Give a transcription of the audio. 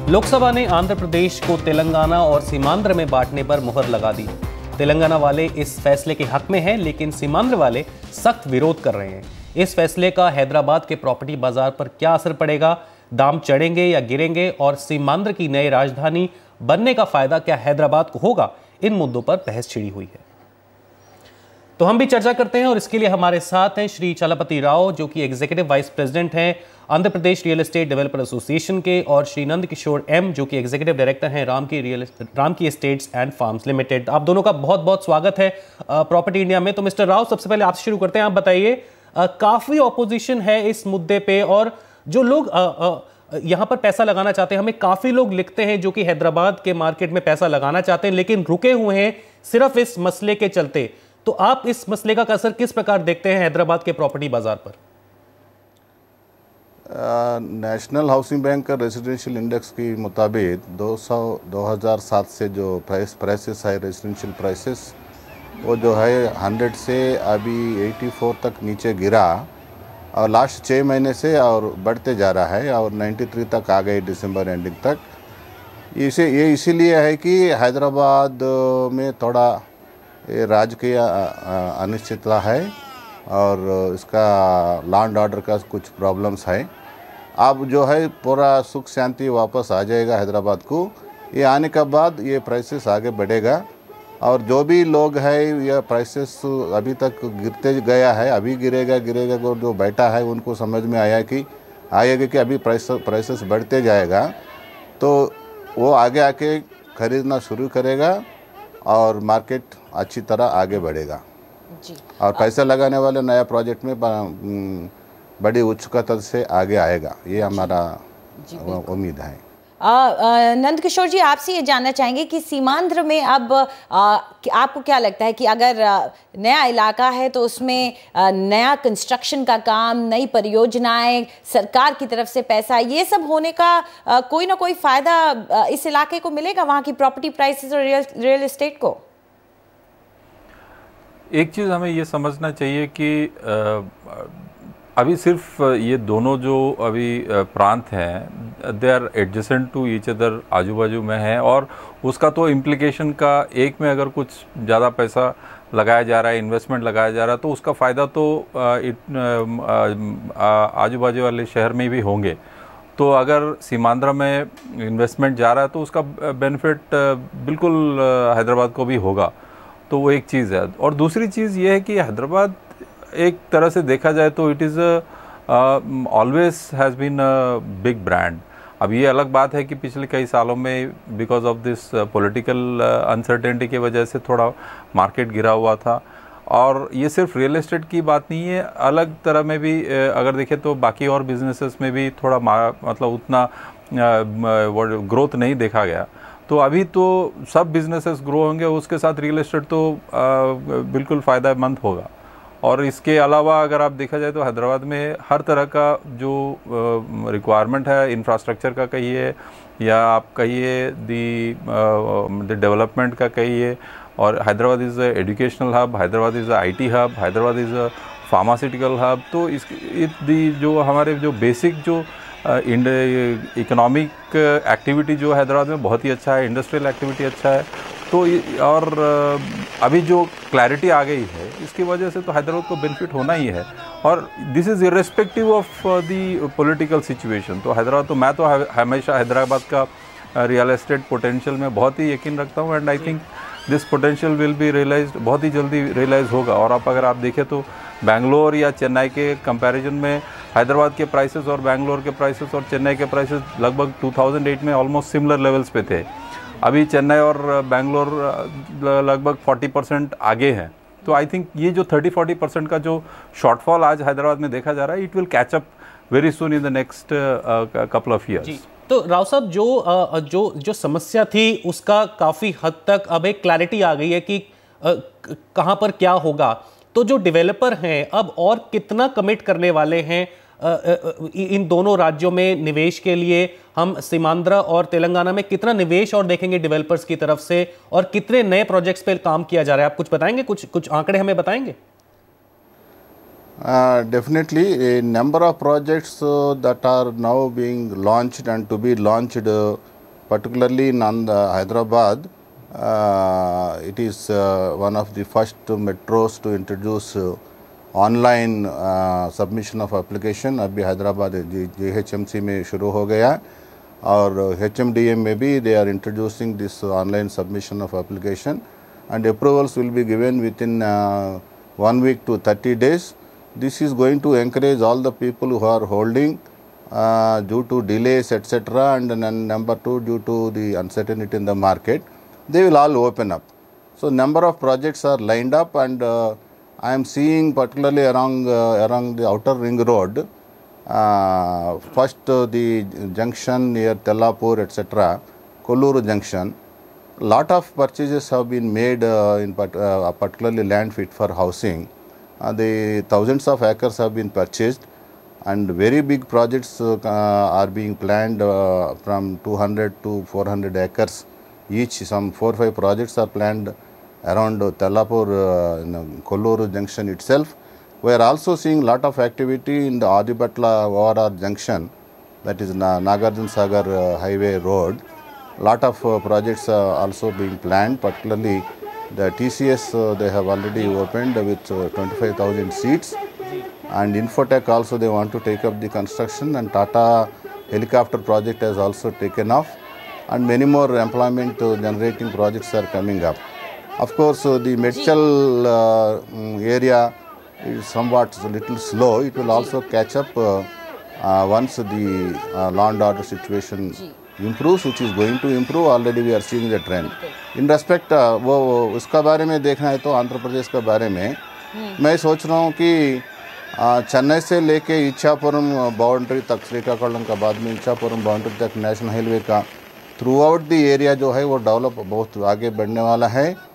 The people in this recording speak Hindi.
लोकसभा ने आंध्र प्रदेश को तेलंगाना और सीमांध्र में बांटने पर मुहर लगा दी। तेलंगाना वाले इस फैसले के हक में हैं, लेकिन सीमांध्र वाले सख्त विरोध कर रहे हैं। इस फैसले का हैदराबाद के प्रॉपर्टी बाजार पर क्या असर पड़ेगा? दाम चढ़ेंगे या गिरेंगे? और सीमांध्र की नई राजधानी बनने का फायदा क्या हैदराबाद को होगा? इन मुद्दों पर बहस छिड़ी हुई है। तो हम भी चर्चा करते हैं और इसके लिए हमारे साथ हैं श्री चलपति राव, जो कि एग्जीक्यूटिव वाइस प्रेसिडेंट हैं Andhra Pradesh real estate developer association के, और श्री नंद किशोर एम, जो कि एग्जीक्यूटिव डायरेक्टर हैं राम की एस्टेट्स एंड फार्म्स लिमिटेड। आप दोनों का बहुत बहुत स्वागत है प्रॉपर्टी इंडिया में। तो मिस्टर राव, सबसे पहले आपसे शुरू करते हैं। आप बताइए, काफी ऑपोजिशन है इस मुद्दे पे, और जो लोग यहां पर पैसा लगाना चाहते हैं, हमें काफी लोग लिखते हैं जो कि हैदराबाद के मार्केट में पैसा लगाना चाहते हैं, लेकिन रुके हुए हैं सिर्फ इस मसले के चलते। तो आप इस मसले का असर किस प्रकार देखते हैं हैदराबाद के प्रॉपर्टी बाजार पर? नेशनल हाउसिंग बैंक का रेजिडेंशियल इंडेक्स के मुताबिक 2007 से जो प्राइसेस है, रेजिडेंशियल प्राइसेस, वो जो है 100 से अभी 84 तक नीचे गिरा, और लास्ट 6 महीने से और बढ़ते जा रहा है, और 93 तक आ गए दिसंबर एंडिंग तक। ये इसीलिए है कि हैदराबाद में थोड़ा राजकीय अनिश्चितता है, और इसका लैंड ऑर्डर का कुछ प्रॉब्लम्स है। अब जो है पूरा सुख शांति वापस आ जाएगा हैदराबाद को। ये आने के बाद ये प्राइसेस आगे बढ़ेगा, और जो भी लोग है ये प्राइसेस अभी तक गिरते गया है, अभी गिरेगा और जो बैठा है उनको समझ में आएगा कि अभी प्राइसेस बढ़ते जाएगा, तो वो आगे आके खरीदना शुरू करेगा और मार्केट अच्छी तरह आगे बढ़ेगा जी। और पैसा लगाने वाले नया प्रोजेक्ट में बड़ी उच्चता से आगे आएगा, ये हमारा उम्मीद है। नंद किशोर जी, आपसे ये जानना चाहेंगे कि सीमांध्र में अब आपको क्या लगता है कि अगर नया इलाका है तो उसमें नया कंस्ट्रक्शन का काम, नई परियोजनाएं, सरकार की तरफ से पैसा, ये सब होने का कोई ना कोई फायदा इस इलाके को मिलेगा, वहाँ की प्रॉपर्टी प्राइसेस और रियल एस्टेट को? एक चीज़ हमें ये समझना चाहिए कि अभी सिर्फ ये दोनों जो अभी प्रांत हैं, they are adjacent to each other, आजू बाजू में है, और उसका तो इम्प्लीकेशन का एक में अगर कुछ ज़्यादा पैसा लगाया जा रहा है, इन्वेस्टमेंट लगाया जा रहा है, तो उसका फ़ायदा तो आजू बाजू वाले शहर में भी होंगे। तो अगर सीमांध्र में इन्वेस्टमेंट जा रहा है तो उसका बेनिफिट बिल्कुल हैदराबाद को भी होगा। तो वो एक चीज़ है। और दूसरी चीज़ ये है कि हैदराबाद एक तरह से देखा जाए तो it is always has been a big brand. अब ये अलग बात है कि पिछले कई सालों में because of this political uncertainty की वजह से थोड़ा मार्केट गिरा हुआ था। और ये सिर्फ रियल एस्टेट की बात नहीं है, अलग तरह में भी अगर देखें तो बाकी और बिजनेसेस में भी थोड़ा मतलब उतना ग्रोथ नहीं देखा गया। तो अभी तो सब बिजनेसेस ग्रो होंगे, उसके साथ रियल एस्टेट तो बिल्कुल फ़ायदेमंद होगा। और इसके अलावा अगर आप देखा जाए तो हैदराबाद में हर तरह का जो रिक्वायरमेंट है, इंफ्रास्ट्रक्चर का कहिए या आप कहिए द डेवलपमेंट का कहिए, और Hyderabad is a educational hub, Hyderabad is a IT hub, Hyderabad is a pharmaceutical hub. तो जो हमारे जो बेसिक जो इकोनॉमिक एक्टिविटी जो हैदराबाद में बहुत ही अच्छा है, इंडस्ट्रियल एक्टिविटी अच्छा है। तो और अभी जो क्लैरिटी आ गई है, इसकी वजह से तो हैदराबाद को बेनिफिट होना ही है। और this is irrespective of the political situation. तो हैदराबाद, तो मैं तो हमेशा हैदराबाद का रियल एस्टेट पोटेंशियल में बहुत ही यकीन रखता हूँ, and I think this potential will be realised, बहुत ही जल्दी रियलाइज़ होगा। और अगर आप देखें तो बेंगलोर या चेन्नई के कंपैरिजन में हैदराबाद के प्राइसेस और बेंगलोर के प्राइसेस और चेन्नई के प्राइसेस लगभग 2008 में ऑलमोस्ट सिमिलर लेवल्स पे थे। अभी चेन्नई और बेंगलोर लगभग 40% आगे हैं। तो आई थिंक ये जो 30-40% का जो शॉर्टफॉल आज हैदराबाद में देखा जा रहा है, it will catch up very soon in the next couple of years. तो राव साहब, जो समस्या थी उसका काफ़ी हद तक अब एक क्लैरिटी आ गई है कि कहाँ पर क्या होगा। तो जो डेवलपर हैं अब और कितना कमिट करने वाले हैं इन दोनों राज्यों में निवेश के लिए? हम सीमांध्र और तेलंगाना में कितना निवेश और देखेंगे डेवलपर्स की तरफ से, और कितने नए प्रोजेक्ट्स पे काम किया जा रहा है? आप कुछ बताएंगे, कुछ आंकड़े हमें बताएंगे? Definitely, a number of projects that are now being launched and to be launched particularly in Hyderabad. It is one of the first metros to introduce online submission of application. अभी हैदराबाद JHMC में शुरू हो गया और HMDM में भी they are introducing this online submission of application and approvals will be given within 1 week to 30 days. This is going to encourage all the people who are holding due to delays etc. and then number 2 due to the uncertainty in the market, they will all open up. So number of projects are lined up and I am seeing particularly around the outer ring road, first the junction near Tellapur etc., Kolluru junction, lot of purchases have been made in particularly land fit for housing. The thousands of acres have been purchased and very big projects are being planned from 200 to 400 acres each. Some 4 or 5 projects are planned around Tellapur, Kolluru junction itself. We are also seeing lot of activity in the Adipatla ORR junction, that is Nagarjuna Sagar highway road. Lot of projects are also being planned, particularly the TCS they have already opened with 25,000 seats, and Infotech also they want to take up the construction, and Tata helicopter project has also taken off, and many more employment generating projects are coming up. Of course, the Medchal area is somewhat a little slow. It will also catch up once the law and order situation improves, which is going to improve. Already we are seeing the trend. In respect वो उसका बारे में देखना है तो आंध्र प्रदेश के बारे में मैं सोच रहा हूँ कि चेन्नई से लेके इच्छापुरम बाउंड्री तक, श्रीकाकुलम का बाद में इच्छापुरम बाउंड्री तक नेशनल हाईवे का थ्रू आउट द एरिया जो है वो डेवलप बहुत आगे बढ़ने वाला है.